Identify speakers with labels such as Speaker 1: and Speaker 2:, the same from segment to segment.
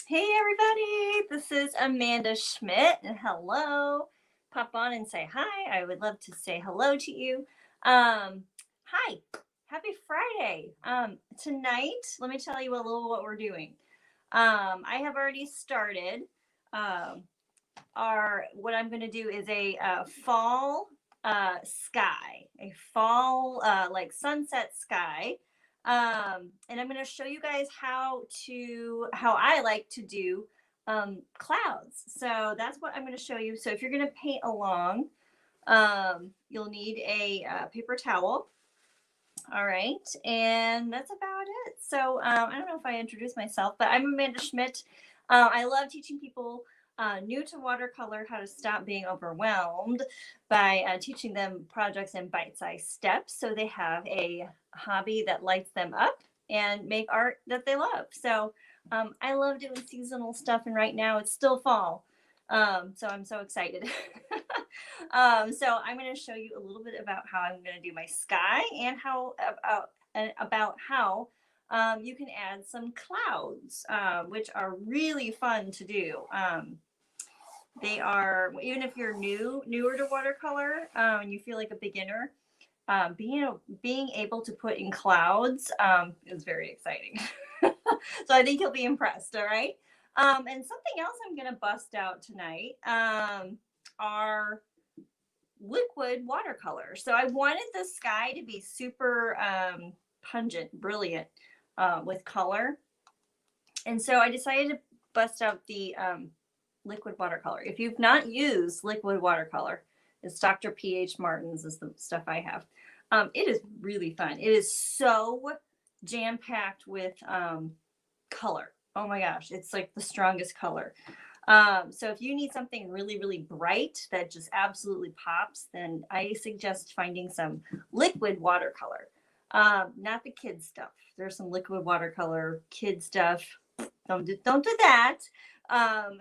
Speaker 1: Hey everybody, this is Amanda Schmidt, and hello. Pop on and say hi. I would love to say hello to you. Hi, happy Friday. Tonight, let me tell you a little what we're doing. I have already started. Um, our what I'm going to do is a fall sky, a fall like sunset sky. And I'm going to show you guys how I like to do clouds. So that's what I'm going to show you. So if you're going to paint along, you'll need a paper towel. All right, and that's about it. So I don't know if I introduced myself, but I'm Amanda Schmidt. I love teaching people new to watercolor how to stop being overwhelmed by teaching them projects in bite-sized steps so they have a hobby that lights them up and make art that they love. So I love doing seasonal stuff, and right now it's still fall. So I'm so excited. So I'm going to show you a little bit about how I'm going to do my sky and about how you can add some clouds, which are really fun to do. They are, even if you're newer to watercolor, and you feel like a beginner, being able to put in clouds is very exciting. So I think you'll be impressed. All right. And something else I'm going to bust out tonight are liquid watercolor. So I wanted the sky to be super pungent, brilliant with color. And so I decided to bust out the liquid watercolor. If you've not used liquid watercolor, it's Dr. P.H. Martin's is the stuff I have. It is really fun. It is so jam-packed with color. Oh my gosh, it's like the strongest color. So if you need something really, really bright that just absolutely pops, then I suggest finding some liquid watercolor. Not the kid stuff. There's some liquid watercolor kid stuff. Don't do that.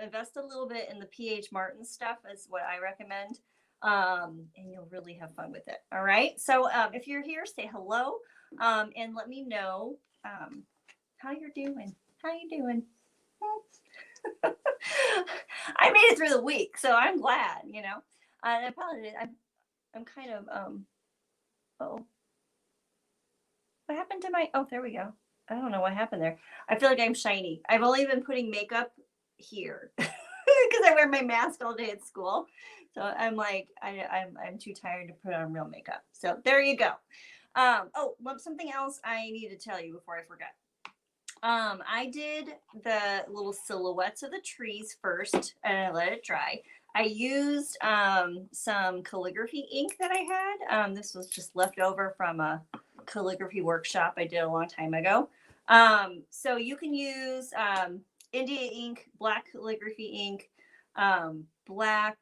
Speaker 1: Invest a little bit in the PH Martin stuff is what I recommend. And you'll really have fun with it. All right. So if you're here, say hello and let me know how you're doing. How you doing? I made it through the week, so I'm glad, you know. I apologize. I'm kind of oh, what happened to my? Oh, there we go. I don't know what happened there. I feel like I'm shiny. I've only been putting makeup here because I wear my mask all day at school. So I'm like, I'm too tired to put on real makeup. So there you go. Oh, well, something else I need to tell you before I forget. I did the little silhouettes of the trees first and I let it dry. I used some calligraphy ink that I had. This was just left over from a calligraphy workshop I did a long time ago. So you can use India ink, black calligraphy ink, black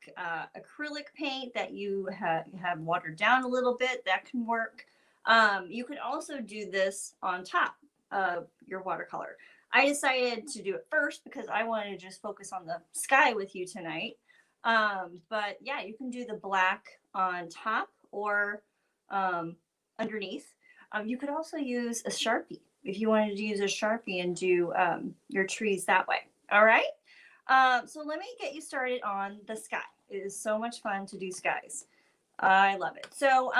Speaker 1: acrylic paint that you have watered down a little bit. That can work. You could also do this on top of your watercolor. I decided to do it first because I wanted to just focus on the sky with you tonight. But yeah, you can do the black on top or underneath. You could also use a Sharpie if you wanted to use a Sharpie and do your trees that way. All right. So let me get you started on the sky. It is so much fun to do skies. I love it. So,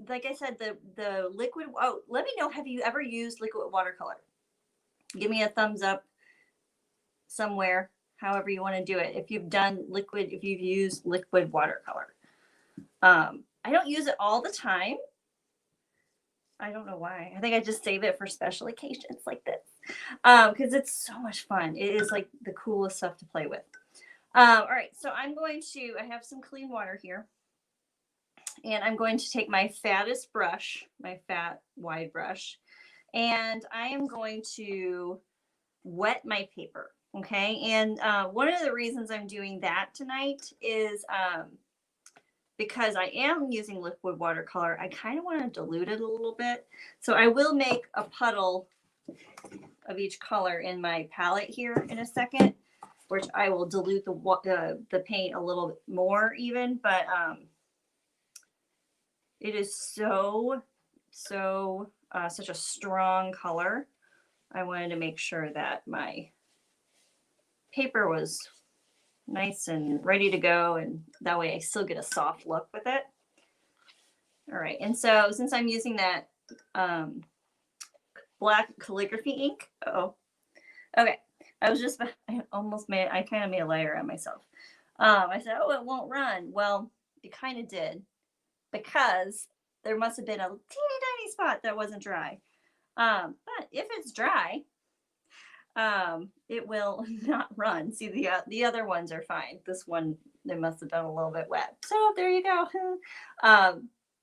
Speaker 1: like I said, the liquid. Oh, let me know. Have you ever used liquid watercolor? Give me a thumbs up somewhere. However you want to do it. If you've done liquid, if you've used liquid watercolor, I don't use it all the time. I don't know why. I think I just save it for special occasions like this because it's so much fun. It is like the coolest stuff to play with. All right, so I'm going to. I have some clean water here. And I'm going to take my fattest brush, my fat wide brush, and I am going to wet my paper. Okay. And one of the reasons I'm doing that tonight is because I am using liquid watercolor, I kind of want to dilute it a little bit. So I will make a puddle of each color in my palette here in a second, which I will dilute the paint a little bit more even, but it is such a strong color. I wanted to make sure that my paper was nice and ready to go, and that way I still get a soft look with it. All right, and so since I'm using that black calligraphy ink, okay, I kind of made a liar on myself. I said, oh, it won't run. Well, it kind of did, because there must have been a teeny tiny spot that wasn't dry. But if it's dry, it will not run. See, the other ones are fine. This one, they must have been a little bit wet. So there you go.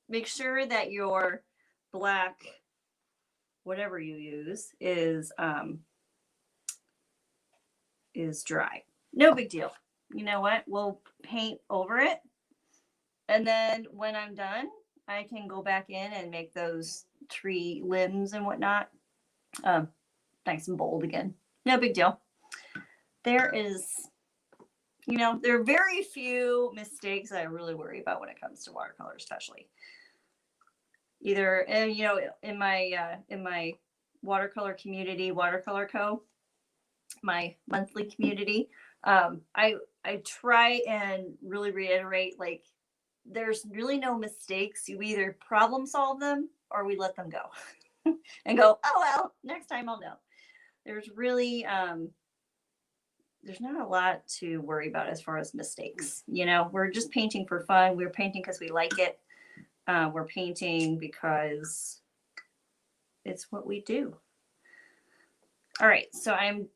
Speaker 1: Make sure that your black, whatever you use, is dry. No big deal. You know what? We'll paint over it. And then when I'm done, I can go back in and make those tree limbs and whatnot nice and bold again. No big deal. There are very few mistakes I really worry about when it comes to watercolor, especially. Either, and in my watercolor community, Watercolor Co., my monthly community, I try and really reiterate, like, there's really no mistakes. You either problem solve them or we let them go and go, oh, well, next time I'll know. There's really, there's not a lot to worry about as far as mistakes. We're just painting for fun. We're painting because we like it. We're painting because it's what we do. All right, so I'm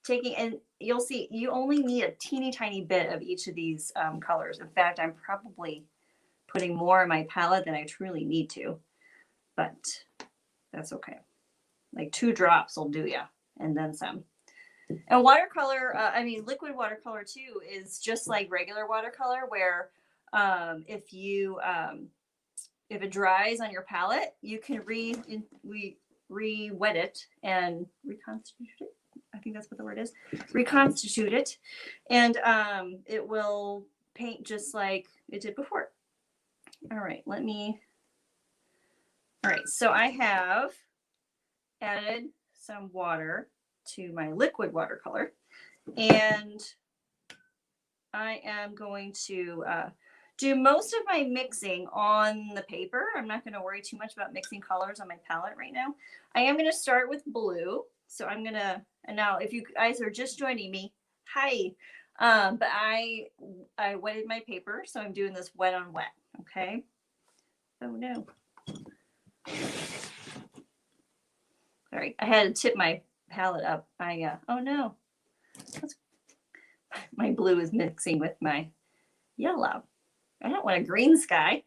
Speaker 1: taking, and you'll see, you only need a teeny tiny bit of each of these colors. In fact, I'm probably putting more in my palette than I truly need to, but that's okay. Like 2 drops will do ya, and then some. And watercolor, liquid watercolor too, is just like regular watercolor, where if it dries on your palette, you can re-wet it and reconstitute it. I think that's what the word is. Reconstitute it, and it will paint just like it did before. All right, so I have added some water to my liquid watercolor, and I am going to do most of my mixing on the paper. I'm not going to worry too much about mixing colors on my palette right now. I am going to start with blue. So I'm going to, and now if you guys are just joining me, hi. But I wetted my paper, so I'm doing this wet on wet, okay? Oh no. All right, I had to tip my palette up. Oh no. My blue is mixing with my yellow. I don't want a green sky.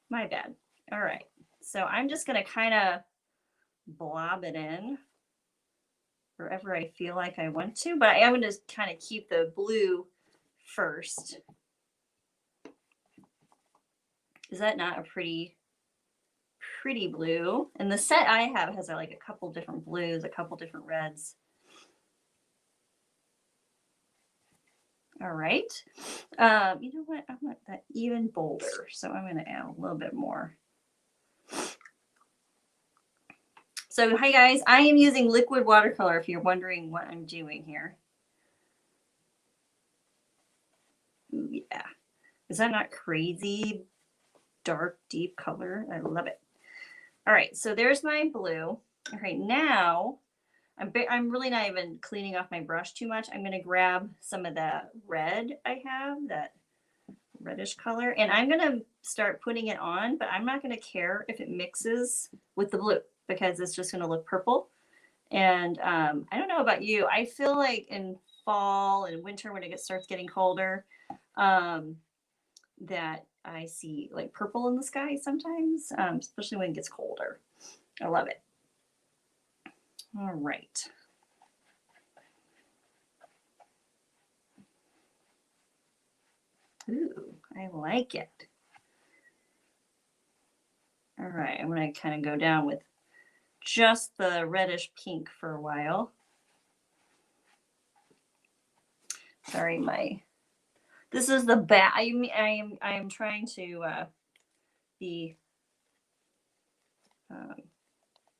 Speaker 1: My bad. All right, so I'm just gonna kind of blob it in wherever I feel like I want to, but I am going to kind of keep the blue first. Is that not a pretty blue? And the set I have has like a couple different blues, a couple different reds. All right. You know what? I want that even bolder, so I'm going to add a little bit more. So hi guys, I am using liquid watercolor if you're wondering what I'm doing here. Ooh, yeah. Is that not crazy dark, deep color? I love it. All right, so there's my blue. All right, now I'm really not even cleaning off my brush too much. I'm going to grab some of the red I have, that reddish color, and I'm going to start putting it on, but I'm not going to care if it mixes with the blue, because it's just going to look purple. And I don't know about you. I feel like in fall and winter, when it starts getting colder, that I see like purple in the sky sometimes, especially when it gets colder. I love it. All right. Ooh, I like it. All right, I'm going to kind of go down with just the reddish pink for a while. Sorry, this is the back. I am trying to be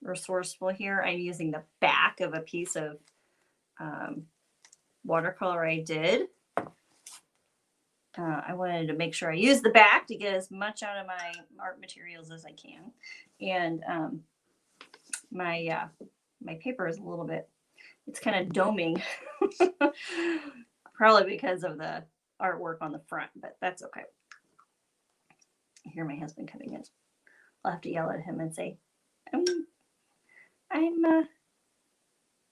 Speaker 1: resourceful here. I'm using the back of a piece of watercolor I did. I wanted to make sure I use the back to get as much out of my art materials as I can. And my paper is a little bit, it's kind of doming, probably because of the artwork on the front, but that's okay. I hear my husband coming in. I'll have to yell at him and say, I'm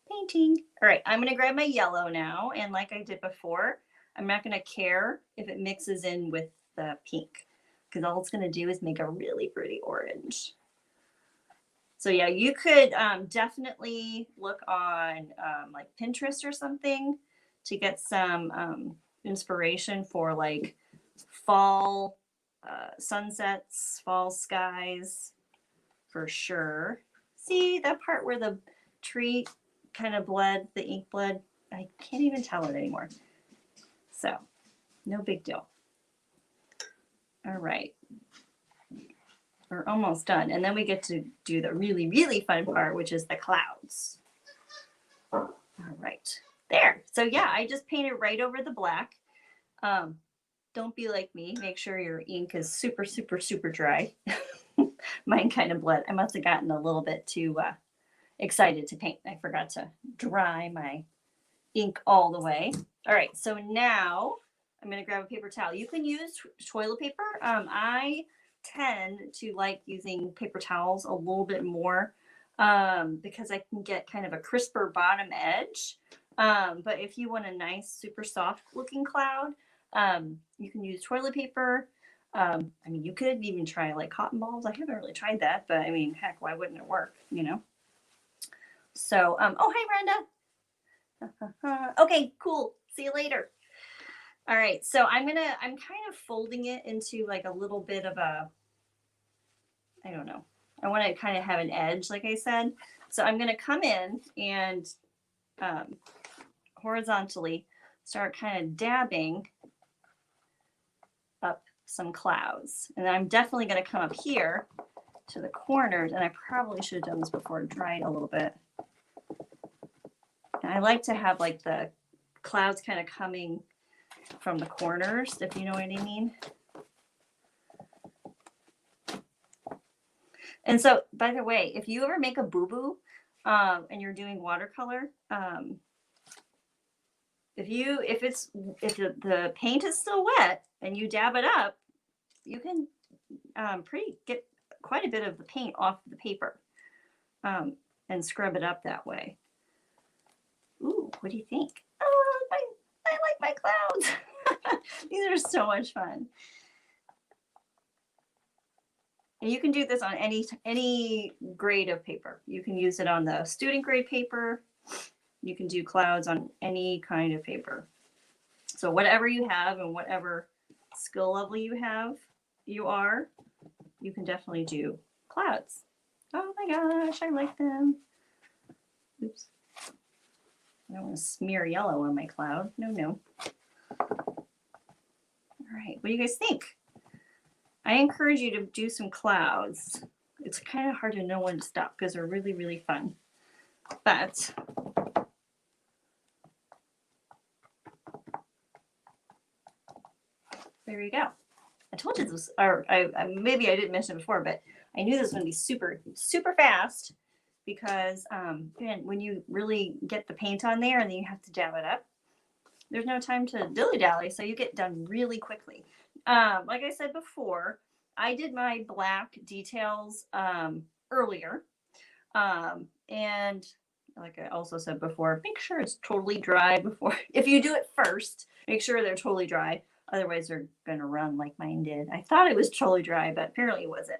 Speaker 1: painting. All right, I'm going to grab my yellow now. And like I did before, I'm not going to care if it mixes in with the pink, because all it's going to do is make a really pretty orange. So yeah, you could definitely look on like Pinterest or something to get some inspiration for like fall sunsets, fall skies, for sure. See that part where the tree kind of bled, the ink bled? I can't even tell it anymore. So no big deal. All right. We're almost done. And then we get to do the really, really fun part, which is the clouds. All right. There. So yeah, I just painted right over the black. Don't be like me. Make sure your ink is super, super, super dry. Mine kind of bled. I must have gotten a little bit too excited to paint. I forgot to dry my ink all the way. All right, so now I'm going to grab a paper towel. You can use toilet paper. I tend to like using paper towels a little bit more because I can get kind of a crisper bottom edge. But if you want a nice, super soft looking cloud, you can use toilet paper. I mean, you could even try like cotton balls. I haven't really tried that, but I mean, heck, why wouldn't it work, you know? So, oh, hi, Brenda. Okay, cool. See you later. All right, so I'm kind of folding it into like a little bit of a, I don't know. I want to kind of have an edge, like I said. So I'm going to come in and horizontally start kind of dabbing up some clouds. And I'm definitely going to come up here to the corners. And I probably should have done this before it dried a little bit. And I like to have like the clouds kind of coming from the corners, if you know what I mean. And so, by the way, if you ever make a boo-boo and you're doing watercolor, if the paint is still wet and you dab it up, you can get quite a bit of the paint off the paper and scrub it up that way. Ooh, what do you think? Oh, I like my clouds. These are so much fun. And you can do this on any grade of paper. You can use it on the student grade paper. You can do clouds on any kind of paper. So whatever you have and whatever skill level you can definitely do clouds. Oh my gosh, I like them. Oops. I don't want to smear yellow on my cloud. No. All right, what do you guys think? I encourage you to do some clouds. It's kind of hard to know when to stop because they're really, really fun. But there you go. I told you this, or maybe I didn't mention it before, but I knew this was going to be super, super fast because when you really get the paint on there and then you have to dab it up, there's no time to dilly-dally, so you get done really quickly. Like I said before, I did my black details earlier. And like I also said before, make sure it's totally dry before. If you do it first, make sure they're totally dry. Otherwise, they're going to run like mine did. I thought it was totally dry, but apparently it wasn't.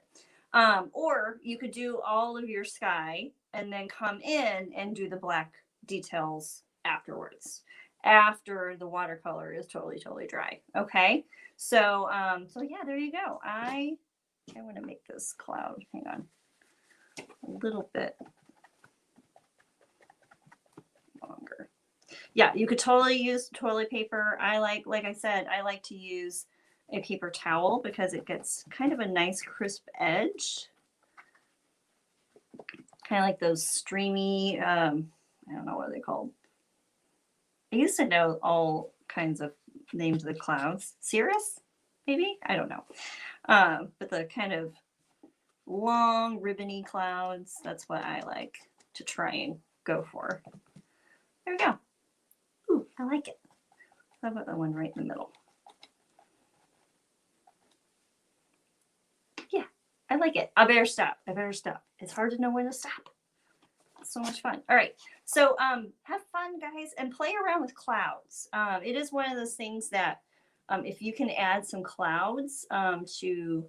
Speaker 1: Or you could do all of your sky and then come in and do the black details afterwards, after the watercolor is totally dry. Okay, so yeah, there you go. I want to make this cloud, hang on, a little bit longer. Yeah, you could totally use toilet paper. Like I said, I like to use a paper towel because it gets kind of a nice crisp edge, kind of like those streamy, I don't know what they're called, I used to know all kinds of names of the clouds. Cirrus, maybe? I don't know. But the kind of long, ribbony clouds, that's what I like to try and go for. There we go. Ooh, I like it. How about the one right in the middle? Yeah, I like it. I better stop. It's hard to know when to stop. It's so much fun. All right. So have fun, guys, and play around with clouds. It is one of those things that if you can add some clouds to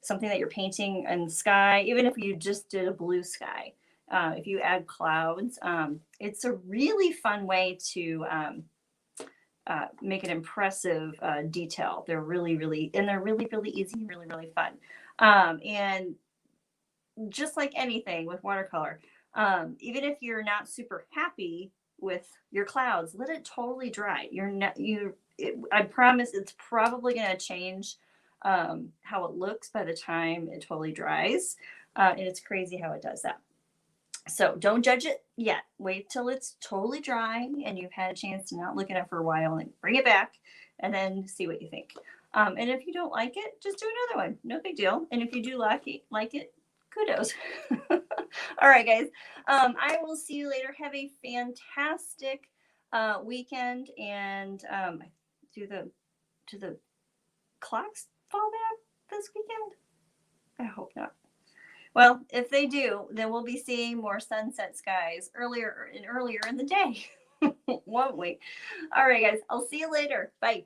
Speaker 1: something that you're painting in the sky, even if you just did a blue sky, if you add clouds, it's a really fun way to make an impressive detail. They're really, really, and they're really, really easy and really, really fun. And just like anything with watercolor, even if you're not super happy with your clouds, let it totally dry. You're not, I promise it's probably going to change how it looks by the time it totally dries. And it's crazy how it does that. So don't judge it yet. Wait till it's totally dry and you've had a chance to not look at it for a while and bring it back and then see what you think. And if you don't like it, just do another one. No big deal. And if you do like it, kudos. All right, guys. I will see you later. Have a fantastic weekend. And do the clocks fall back this weekend? I hope not. Well, if they do, then we'll be seeing more sunset skies earlier in the day, won't we? All right, guys. I'll see you later. Bye.